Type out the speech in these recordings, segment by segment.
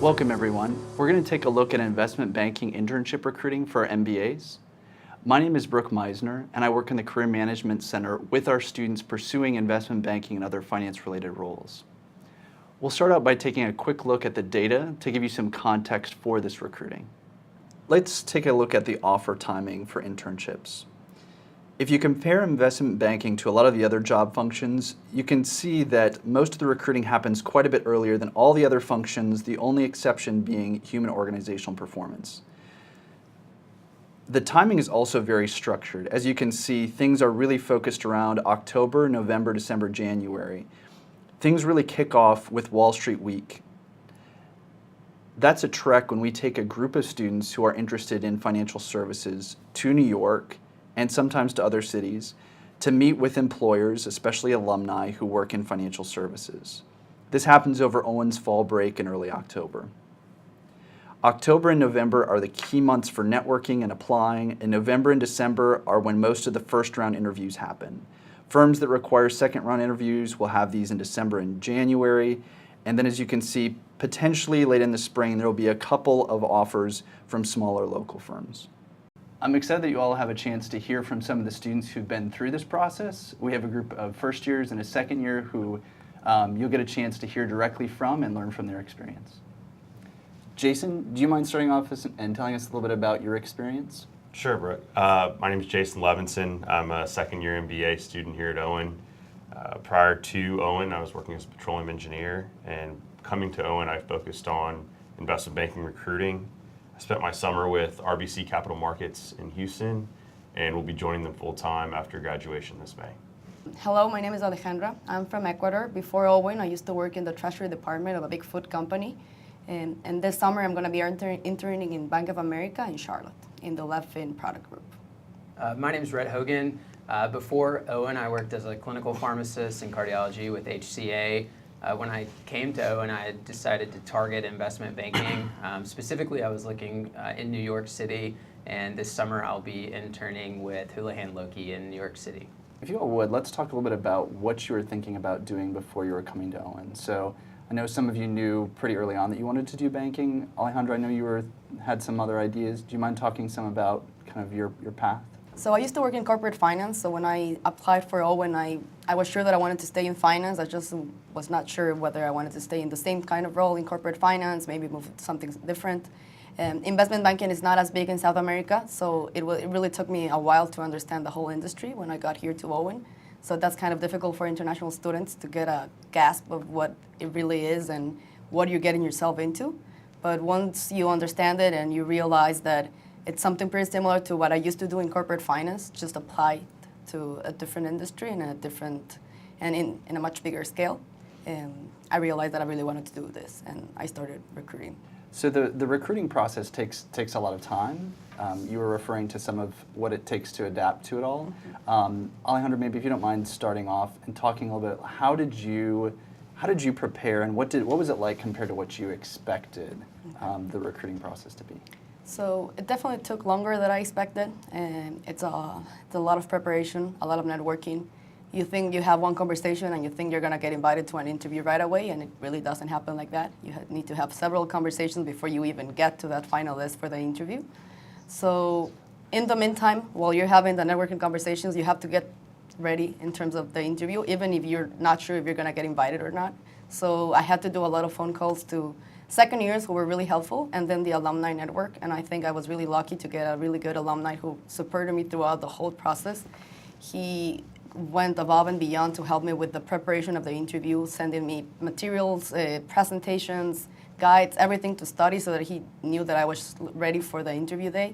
Welcome everyone. We're going to take a look at investment banking internship recruiting for MBAs. My name is Brooke Meisner and I work in the Career Management Center with our students pursuing investment banking and other finance-related roles. We'll start out by taking a quick look at the data to give you some context for this recruiting. Let's take a look at the offer timing for internships. If you compare investment banking to a lot of the other job functions, you can see that most of the recruiting happens quite a bit earlier than all the other functions, the only exception being human organizational performance. The timing is also very structured. As you can see, things are really focused around October, November, December, January. Things really kick off with Wall Street Week. That's a trek when we take a group of students who are interested in financial services to New York and sometimes to other cities, to meet with employers, especially alumni who work in financial services. This happens over Owen's fall break in early October. October and November are the key months for networking and applying, and November and December are when most of the first round interviews happen. Firms that require second round interviews will have these in December and January, and then as you can see, potentially late in the spring, there will be a couple of offers from smaller local firms. I'm excited that you all have a chance to hear from some of the students who've been through this process. We have a group of first years and a second year who you'll get a chance to hear directly from and learn from their experience. Jason, do you mind starting off and telling us a little bit about your experience? Sure, Brooke. My name is Jason Levinson. I'm a second year MBA student here at Owen. Prior to Owen, I was working as a petroleum engineer, and coming to Owen, I focused on investment banking recruiting. I spent my summer with RBC Capital Markets in Houston, and will be joining them full-time after graduation this May. Hello, my name is Alejandra. I'm from Ecuador. Before Owen, I used to work in the Treasury Department of a big food company. And this summer, I'm going to be interning in Bank of America in Charlotte, in the LevFin product group. My name is Rhett Hogan. Before Owen, I worked as a clinical pharmacist in cardiology with HCA. When I came to Owen, I decided to target investment banking. Specifically, I was looking in New York City, and this summer I'll be interning with Houlihan Lokey in New York City. If you all would, let's talk a little bit about what you were thinking about doing before you were coming to Owen. So I know some of you knew pretty early on that you wanted to do banking. Alejandro, I know you had some other ideas. Do you mind talking some about kind of your path? So I used to work in corporate finance, so when I applied for Owen, I was sure that I wanted to stay in finance. I just was not sure whether I wanted to stay in the same kind of role in corporate finance, maybe move to something different. Investment banking is not as big in South America, so it really took me a while to understand the whole industry when I got here to Owen. So that's kind of difficult for international students to get a grasp of what it really is and what you're getting yourself into. But once you understand it and you realize that it's something pretty similar to what I used to do in corporate finance, just applied to a different industry and in a much bigger scale. And I realized that I really wanted to do this, and I started recruiting. So the recruiting process takes a lot of time. You were referring to some of what it takes to adapt to it all. Alejandro, maybe if you don't mind starting off and talking a little bit, how did you prepare, and what was it like compared to what you expected the recruiting process to be? So it definitely took longer than I expected, and it's a lot of preparation, a lot of networking. You think you have one conversation and you think you're going to get invited to an interview right away, and it really doesn't happen like that. You need to have several conversations before you even get to that final list for the interview. So in the meantime, while you're having the networking conversations, you have to get ready in terms of the interview, even if you're not sure if you're going to get invited or not. So I had to do a lot of phone calls to second years who were really helpful, and then the alumni network. And I think I was really lucky to get a really good alumni who supported me throughout the whole process. He went above and beyond to help me with the preparation of the interview, sending me materials, presentations, guides, everything to study so that he knew that I was ready for the interview day.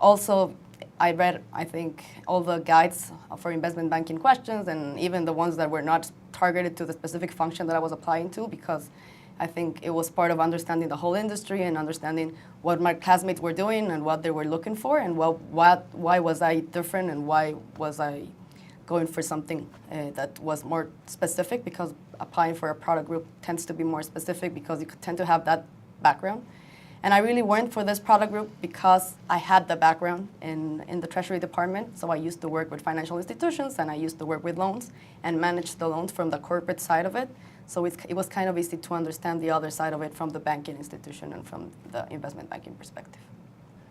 Also, I read, I think, all the guides for investment banking questions, and even the ones that were not targeted to the specific function that I was applying to, because I think it was part of understanding the whole industry and understanding what my classmates were doing and what they were looking for, and why was I different, and why was I going for something that was more specific, because applying for a product group tends to be more specific because you tend to have that background. And I really went for this product group because I had the background in the Treasury Department. So I used to work with financial institutions, and I used to work with loans and manage the loans from the corporate side of it. So it was kind of easy to understand the other side of it from the banking institution and from the investment banking perspective.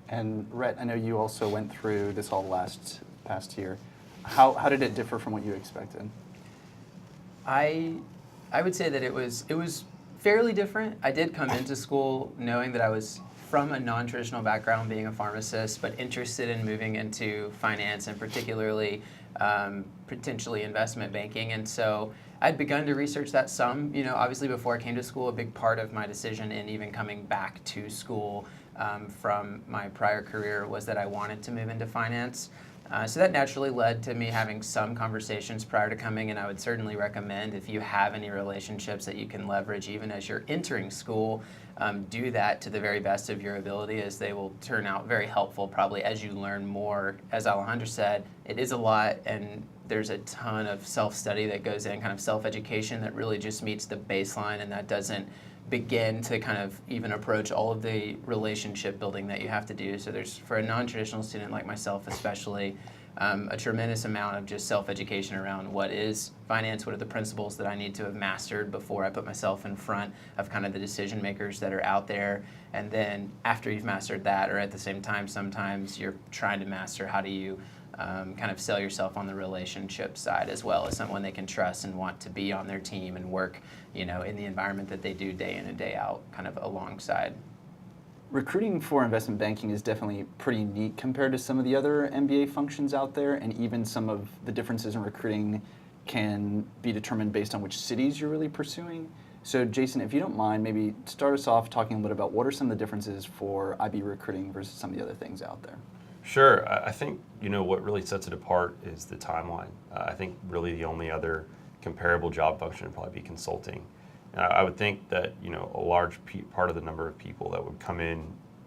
And Rhett, I know you also went through this all past year. How did it differ from what you expected? I would say that it was fairly different. I did come into school knowing that I was from a non-traditional background, being a pharmacist, but interested in moving into finance and particularly potentially investment banking. And so I'd begun to research that some. Obviously before I came to school, a big part of my decision in even coming back to school from my prior career was that I wanted to move into finance. So that naturally led to me having some conversations prior to coming, and I would certainly recommend if you have any relationships that you can leverage even as you're entering school, do that to the very best of your ability, as they will turn out very helpful probably as you learn more. As Alejandra said, it is a lot, and there's a ton of self-study that goes in, kind of self-education that really just meets the baseline, and that doesn't begin to kind of even approach all of the relationship building that you have to do. So there's, for a non-traditional student like myself especially, a tremendous amount of just self-education around what is finance, what are the principles that I need to have mastered before I put myself in front of kind of the decision makers that are out there. And then after you've mastered that, or at the same time, sometimes you're trying to master how do you kind of sell yourself on the relationship side as well as someone they can trust and want to be on their team and work, in the environment that they do day in and day out, kind of alongside. Recruiting for investment banking is definitely pretty neat compared to some of the other MBA functions out there, and even some of the differences in recruiting can be determined based on which cities you're really pursuing. So Jason, if you don't mind, maybe start us off talking a little bit about what are some of the differences for IB recruiting versus some of the other things out there. Sure. I think, what really sets it apart is the timeline. I think really the only other comparable job function would probably be consulting. And I would think that, a large part of the number of people that would come in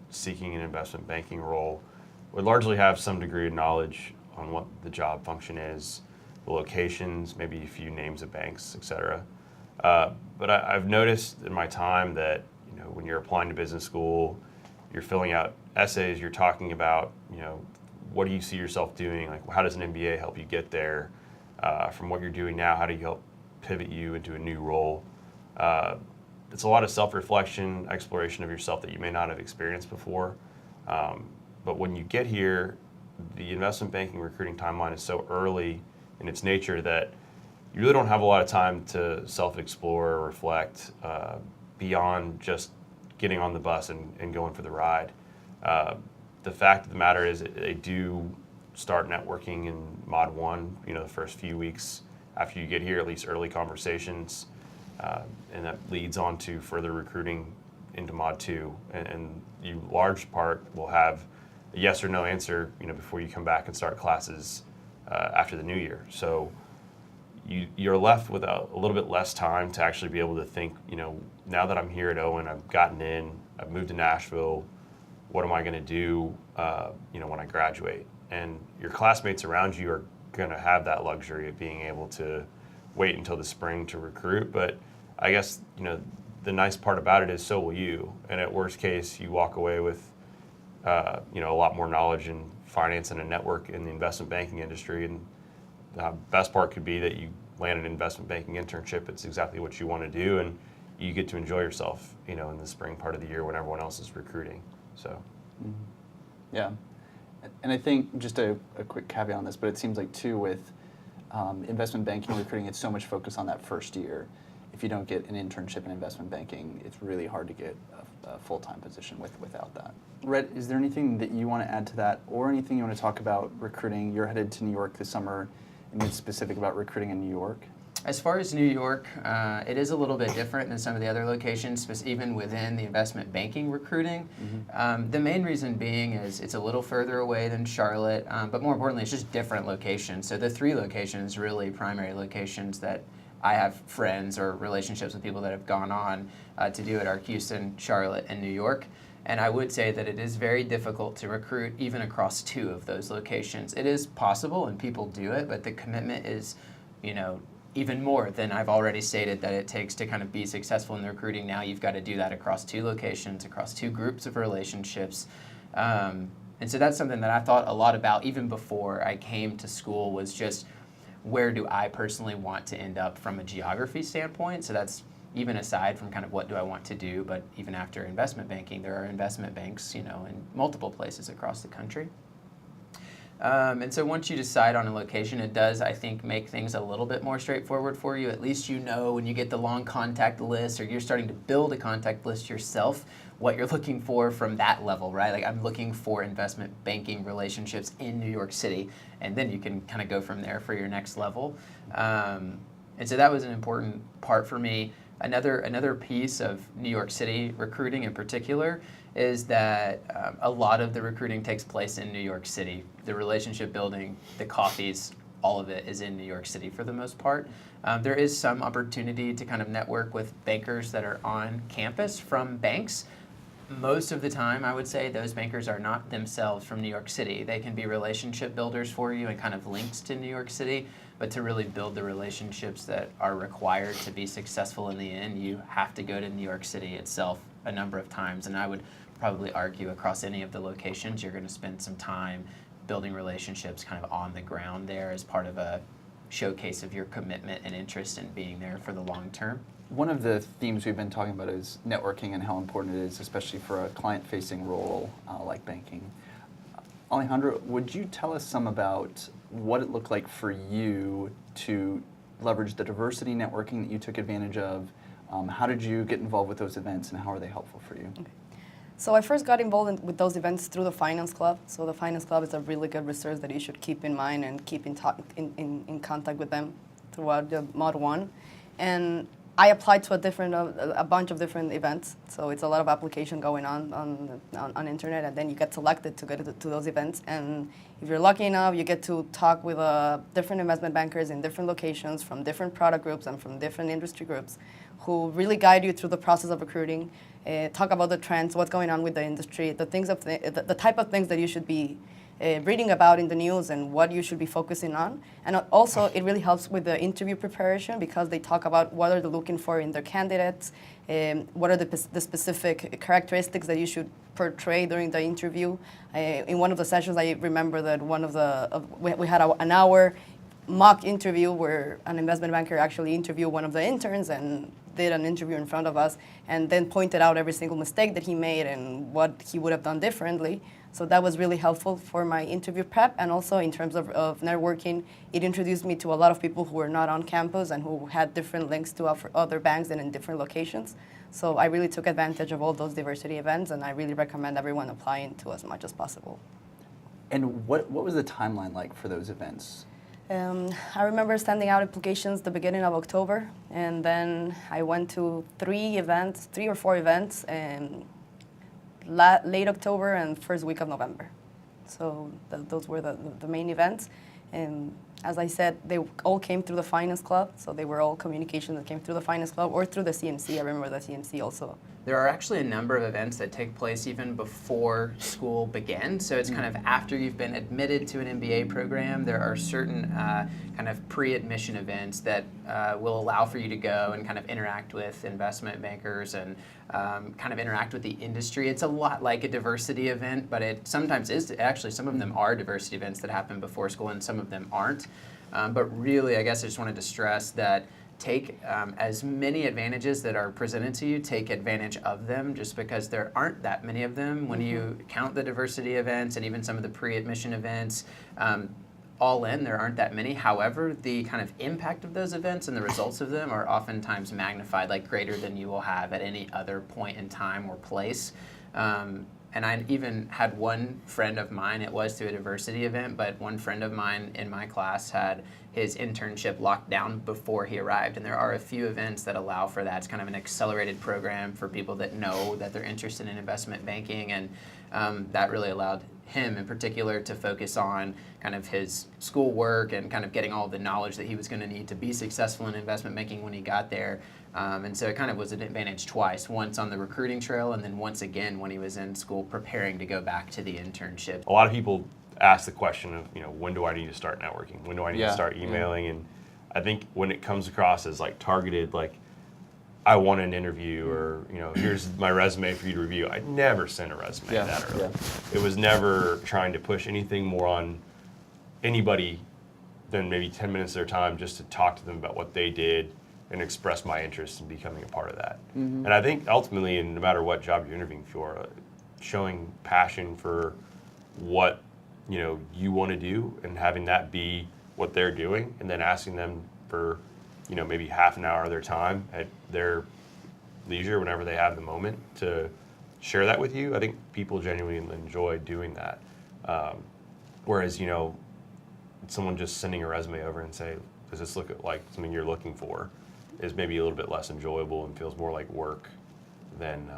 seeking an investment banking role would largely have some degree of knowledge on what the job function is, the locations, maybe a few names of banks, et cetera. But I've noticed in my time that, when you're applying to business school, you're filling out essays, you're talking about, what do you see yourself doing? Like, how does an MBA help you get there? From what you're doing now, how do you help pivot you into a new role? It's a lot of self-reflection, exploration of yourself that you may not have experienced before. But when you get here, the investment banking recruiting timeline is so early in its nature that you really don't have a lot of time to self-explore or reflect beyond just getting on the bus and going for the ride. The fact of the matter is they do start networking in Mod 1, the first few weeks after you get here, at least early conversations, and that leads on to further recruiting into Mod 2. And you, large part, will have a yes or no answer, before you come back and start classes after the new year. So you're left with a little bit less time to actually be able to think, now that I'm here at Owen, I've gotten in, I've moved to Nashville, what am I going to do, when I graduate? And your classmates around you are going to have that luxury of being able to wait until the spring to recruit. But I guess, the nice part about it is so will you. And at worst case, you walk away with, a lot more knowledge in finance and a network in the investment banking industry. And the best part could be that you land an investment banking internship. It's exactly what you want to do, and you get to enjoy yourself, in the spring part of the year when everyone else is recruiting. So, Mm-hmm. Yeah, and I think just a quick caveat on this, but it seems like too with investment banking recruiting, it's so much focus on that first year. If you don't get an internship in investment banking, it's really hard to get a full-time position without that. Rhett, is there anything that you want to add to that, or anything you want to talk about recruiting? You're headed to New York this summer. Anything specific about recruiting in New York? As far as New York, it is a little bit different than some of the other locations, even within the investment banking recruiting. The main reason being is it's a little further away than Charlotte, but more importantly, it's just different locations. So the three locations, really primary locations that I have friends or relationships with people that have gone on to do it are Houston, Charlotte, and New York. And I would say that it is very difficult to recruit even across two of those locations. It is possible and people do it, but the commitment is, even more than I've already stated that it takes to kind of be successful in the recruiting. Now you've got to do that across two locations, across two groups of relationships. And so that's something that I thought a lot about even before I came to school, was just where do I personally want to end up from a geography standpoint. So that's even aside from kind of what do I want to do, but even after investment banking, there are investment banks, in multiple places across the country. And so once you decide on a location, it does, I think, make things a little bit more straightforward for you. At least when you get the long contact list or you're starting to build a contact list yourself, what you're looking for from that level, right? Like I'm looking for investment banking relationships in New York City, and then you can kind of go from there for your next level. And so that was an important part for me. Another piece of New York City recruiting in particular is that a lot of the recruiting takes place in New York City. The relationship building, the coffees, all of it is in New York City for the most part. There is some opportunity to kind of network with bankers that are on campus from banks. Most of the time, I would say, those bankers are not themselves from New York City. They can be relationship builders for you and kind of links to New York City, but to really build the relationships that are required to be successful in the end, you have to go to New York City itself a number of times. And I would probably argue across any of the locations, you're going to spend some time building relationships kind of on the ground there as part of a showcase of your commitment and interest in being there for the long term. One of the themes we've been talking about is networking and how important it is, especially for a client-facing role like banking. Alejandro, would you tell us some about what it looked like for you to leverage the diversity networking that you took advantage of? How did you get involved with those events, and how are they helpful for you? Okay. So I first got involved with those events through the Finance Club. So the Finance Club is a really good resource that you should keep in mind and keep in contact with them throughout the Mod 1. And I applied to a bunch of different events. So it's a lot of application going on internet, and then you get selected to go to those events. And if you're lucky enough, you get to talk with different investment bankers in different locations from different product groups and from different industry groups who really guide you through the process of recruiting, talk about the trends, what's going on with the industry, the type of things that you should be reading about in the news and what you should be focusing on. And also, it really helps with the interview preparation because they talk about what are they looking for in their candidates, what are the specific characteristics that you should portray during the interview. In one of the sessions, I remember that we had an hour mock interview where an investment banker actually interviewed one of the interns and did an interview in front of us and then pointed out every single mistake that he made and what he would have done differently. So that was really helpful for my interview prep, and also in terms of networking, it introduced me to a lot of people who were not on campus and who had different links to other banks and in different locations. So I really took advantage of all those diversity events, and I really recommend everyone applying to as much as possible. And what was the timeline like for those events? I remember sending out applications the beginning of October, and then I went to 3 or 4 events, late October and first week of November. So those were the main events. And as I said, they all came through the Finance Club, so they were all communications that came through the Finance Club or through the CMC. I remember the CMC also. There are actually a number of events that take place even before school begins. So it's kind of after you've been admitted to an MBA program, there are certain kind of pre-admission events that will allow for you to go and kind of interact with investment bankers and kind of interact with the industry. It's a lot like a diversity event, but it sometimes is, actually some of them are diversity events that happen before school and some of them aren't. But really, I guess I just wanted to stress that take as many advantages that are presented to you, take advantage of them, just because there aren't that many of them. When you count the diversity events and even some of the pre-admission events, all in, there aren't that many. However, the kind of impact of those events and the results of them are oftentimes magnified, like greater than you will have at any other point in time or place. And I even had one friend of mine, it was through a diversity event, but one friend of mine in my class had his internship locked down before he arrived. And there are a few events that allow for that. It's kind of an accelerated program for people that know that they're interested in investment banking. And that really allowed him in particular to focus on kind of his schoolwork and kind of getting all the knowledge that he was going to need to be successful in investment banking when he got there. And so it kind of was an advantage twice, once on the recruiting trail and then once again when he was in school preparing to go back to the internship. A lot of people ask the question of, when do I need to start networking? When do I need to start emailing? And I think when it comes across as like targeted, like I want an interview or, here's my resume for you to review. I never sent a resume that early. It was never trying to push anything more on anybody than maybe 10 minutes of their time just to talk to them about what they did and express my interest in becoming a part of that. And I think ultimately, and no matter what job you're interviewing for, showing passion for what you want to do and having that be what they're doing, and then asking them for maybe half an hour of their time at their leisure whenever they have the moment to share that with you. I think people genuinely enjoy doing that. Whereas someone just sending a resume over and say, does this look like something you're looking for, is maybe a little bit less enjoyable and feels more like work than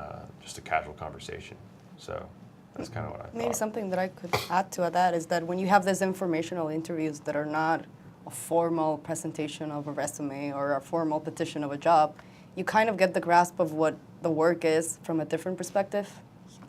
just a casual conversation. So that's kind of what I thought. Maybe something that I could add to that is that when you have these informational interviews that are not a formal presentation of a resume or a formal petition of a job, you kind of get the grasp of what the work is from a different perspective,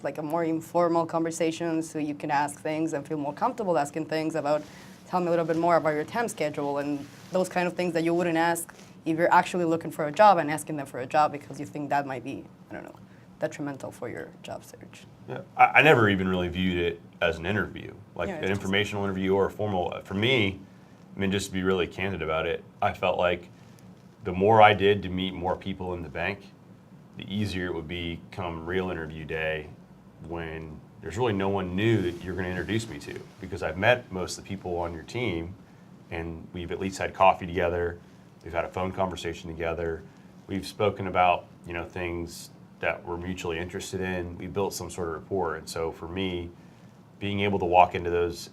like a more informal conversation, so you can ask things and feel more comfortable asking things about, tell me a little bit more about your time schedule and those kind of things that you wouldn't ask if you're actually looking for a job and asking them for a job because you think that might be, I don't know, detrimental for your job search. Yeah, I never even really viewed it as an interview, like Yeah, an it's informational interview or a formal. For me, I mean, just to be really candid about it, I felt the more I did to meet more people in the bank, the easier it would be come real interview day when there's really no one new that you're going to introduce me to, because I've met most of the people on your team and we've at least had coffee together, we've had a phone conversation together, we've spoken about things that we're mutually interested in, we built some sort of rapport. And so for me, being able to walk into those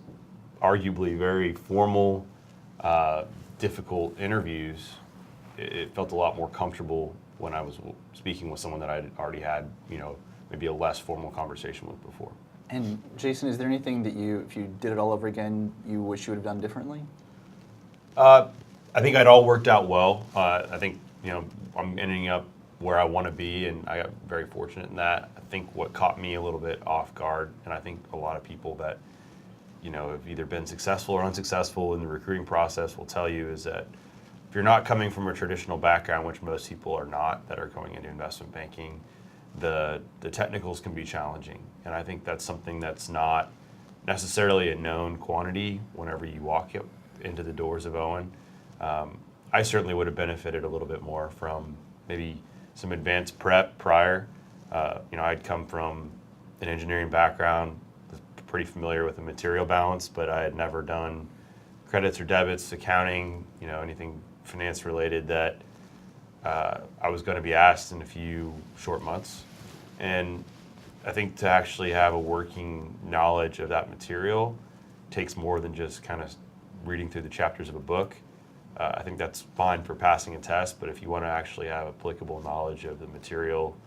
arguably very formal, difficult interviews, it felt a lot more comfortable when I was speaking with someone that I'd already had, maybe a less formal conversation with before. And Jason, is there anything that if you did it all over again, you wish you would have done differently? I think it all worked out well. I think, I'm ending up where I want to be, and I got very fortunate in that. I think what caught me a little bit off guard, and I think a lot of people that, have either been successful or unsuccessful in the recruiting process will tell you, is that if you're not coming from a traditional background, which most people are not, that are going into investment banking, the technicals can be challenging. And I think that's something that's not necessarily a known quantity whenever you walk into the doors of Owen. I certainly would have benefited a little bit more from maybe some advanced prep prior. I'd come from an engineering background, was pretty familiar with the material balance, but I had never done credits or debits, accounting, anything finance related that I was going to be asked in a few short months. And I think to actually have a working knowledge of that material takes more than just kind of reading through the chapters of a book. I think that's fine for passing a test, but if you want to actually have applicable knowledge of the material,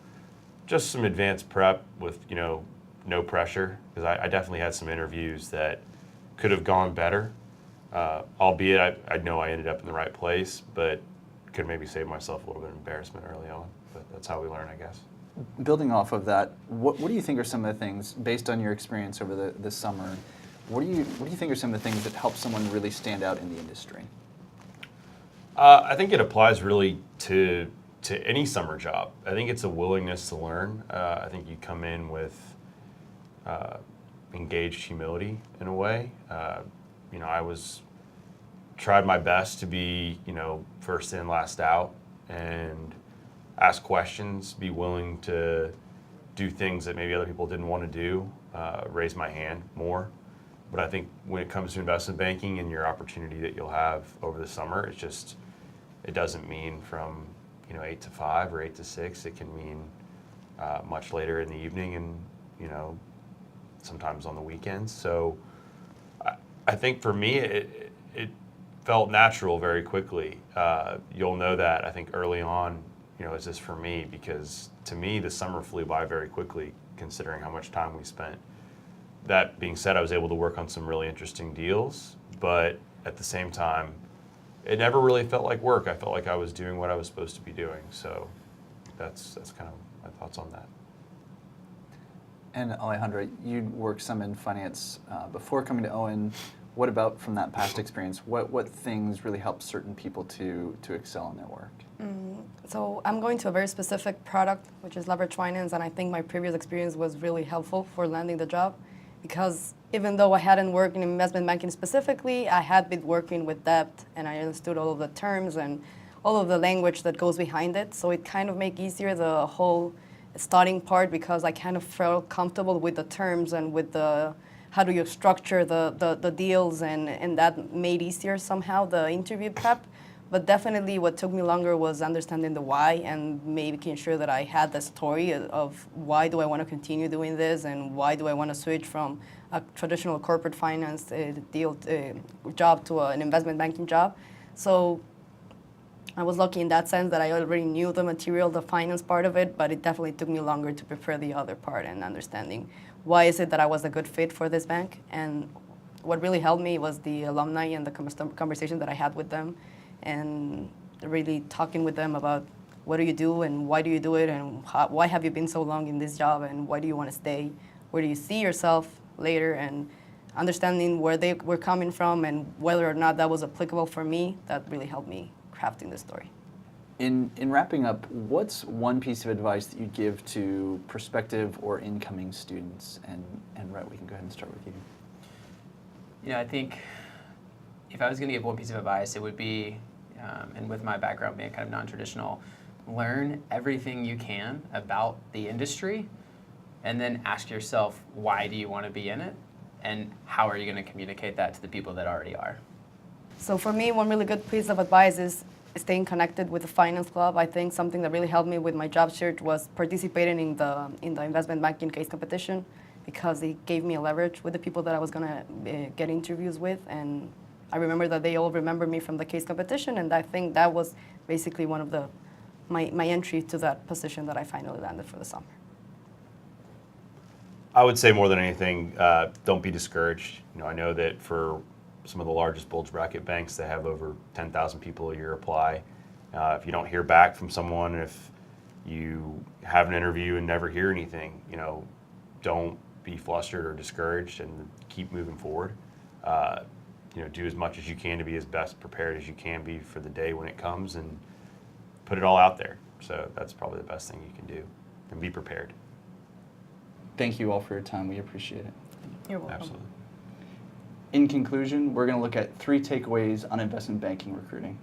just some advanced prep with, no pressure, because I definitely had some interviews that could have gone better, albeit I know I ended up in the right place, but could maybe save myself a little bit of embarrassment early on. But that's how we learn, I guess. Building off of that, what do you think are some of the things, based on your experience over the summer, what do you think are some of the things that help someone really stand out in the industry? I think it applies really to any summer job. I think it's a willingness to learn. I think you come in with engaged humility in a way. I tried my best to be, first in, last out, and ask questions, be willing to do things that maybe other people didn't want to do, raise my hand more. But I think when it comes to investment banking and your opportunity that you'll have over the summer, it doesn't mean from 8 to 5 or 8 to 6. It can mean much later in the evening and sometimes on the weekends. So I think for me it felt natural very quickly. You'll know that I think early on, is this for me? Because to me the summer flew by very quickly considering how much time we spent. That being said, I was able to work on some really interesting deals, but at the same time, it never really felt like work. I felt like I was doing what I was supposed to be doing. So that's kind of my thoughts on that. And Alejandra, you worked some in finance before coming to Owen. What about from that past experience? What things really help certain people to excel in their work? So I'm going to a very specific product, which is leverage finance, and I think my previous experience was really helpful for landing the job, because even though I hadn't worked in investment banking specifically, I had been working with debt, and I understood all of the terms and all of the language that goes behind it. So it kind of make easier the whole starting part because I kind of felt comfortable with the terms and with the how do you structure the deals, and that made easier somehow the interview prep. But definitely what took me longer was understanding the why and making sure that I had the story of why do I want to continue doing this and why do I want to switch from a traditional corporate finance job to an investment banking job. So I was lucky in that sense that I already knew the material, the finance part of it, but it definitely took me longer to prepare the other part and understanding why is it that I was a good fit for this bank. And what really helped me was the alumni and the conversation that I had with them, and really talking with them about what do you do and why do you do it and why have you been so long in this job and why do you want to stay, where do you see yourself later, and understanding where they were coming from and whether or not that was applicable for me. That really helped me crafting the story. In wrapping up, what's one piece of advice that you'd give to prospective or incoming students? And Rhett, we can go ahead and start with you. You know, I think if I was going to give one piece of advice, it would be, and with my background being kind of non-traditional, learn everything you can about the industry and then ask yourself, why do you want to be in it? And how are you going to communicate that to the people that already are? So for me, one really good piece of advice is staying connected with the finance club. I think something that really helped me with my job search was participating in the investment banking case competition, because it gave me a leverage with the people that I was going to get interviews with. And I remember that they all remember me from the case competition, and I think that was basically one of my entry to that position that I finally landed for the summer. I would say more than anything, don't be discouraged. You know, I know that for some of the largest bulge bracket banks, they have over 10,000 people a year apply. If you don't hear back from someone, if you have an interview and never hear anything, you know, don't be flustered or discouraged and keep moving forward. You know, do as much as you can to be as best prepared as you can be for the day when it comes, and put it all out there. So that's probably the best thing you can do, and be prepared. Thank you all for your time. We appreciate it. You're welcome. Absolutely. In conclusion, we're going to look at 3 takeaways on investment banking recruiting.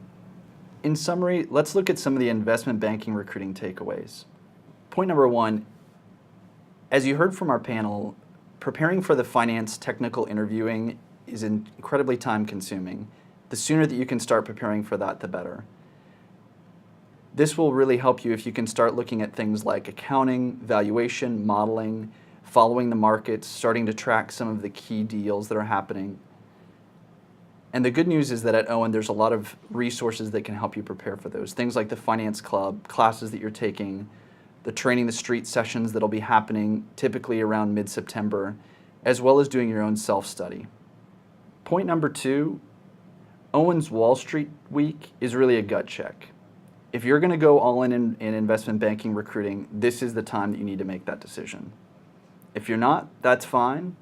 In summary, let's look at some of the investment banking recruiting takeaways. Point number 1, as you heard from our panel, preparing for the finance technical interviewing is incredibly time consuming. The sooner that you can start preparing for that, the better. This will really help you if you can start looking at things like accounting, valuation, modeling, following the markets, starting to track some of the key deals that are happening. And the good news is that at Owen, there's a lot of resources that can help you prepare for those. Things like the finance club, classes that you're taking, the Training the Street sessions that'll be happening typically around mid-September, as well as doing your own self-study. Point number 2, Owen's Wall Street Week is really a gut check. If you're going to go all in investment banking recruiting, this is the time that you need to make that decision. If you're not, that's fine,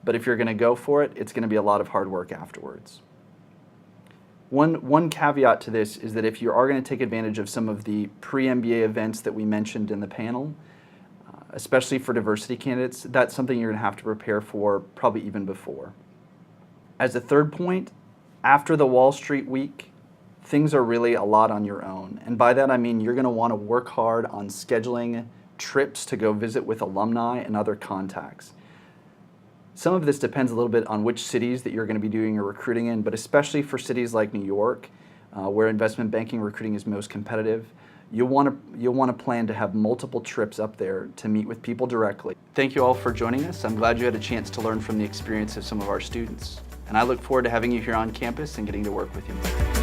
but if you're going to go for it, it's going to be a lot of hard work afterwards. One caveat to this is that if you are going to take advantage of some of the pre-MBA events that we mentioned in the panel, especially for diversity candidates, that's something you're going to have to prepare for probably even before. As a third point, after the Wall Street Week, things are really a lot on your own. And by that I mean you're going to want to work hard on scheduling trips to go visit with alumni and other contacts. Some of this depends a little bit on which cities that you're going to be doing your recruiting in, but especially for cities like New York, where investment banking recruiting is most competitive, you'll want to plan to have multiple trips up there to meet with people directly. Thank you all for joining us. I'm glad you had a chance to learn from the experience of some of our students, and I look forward to having you here on campus and getting to work with you.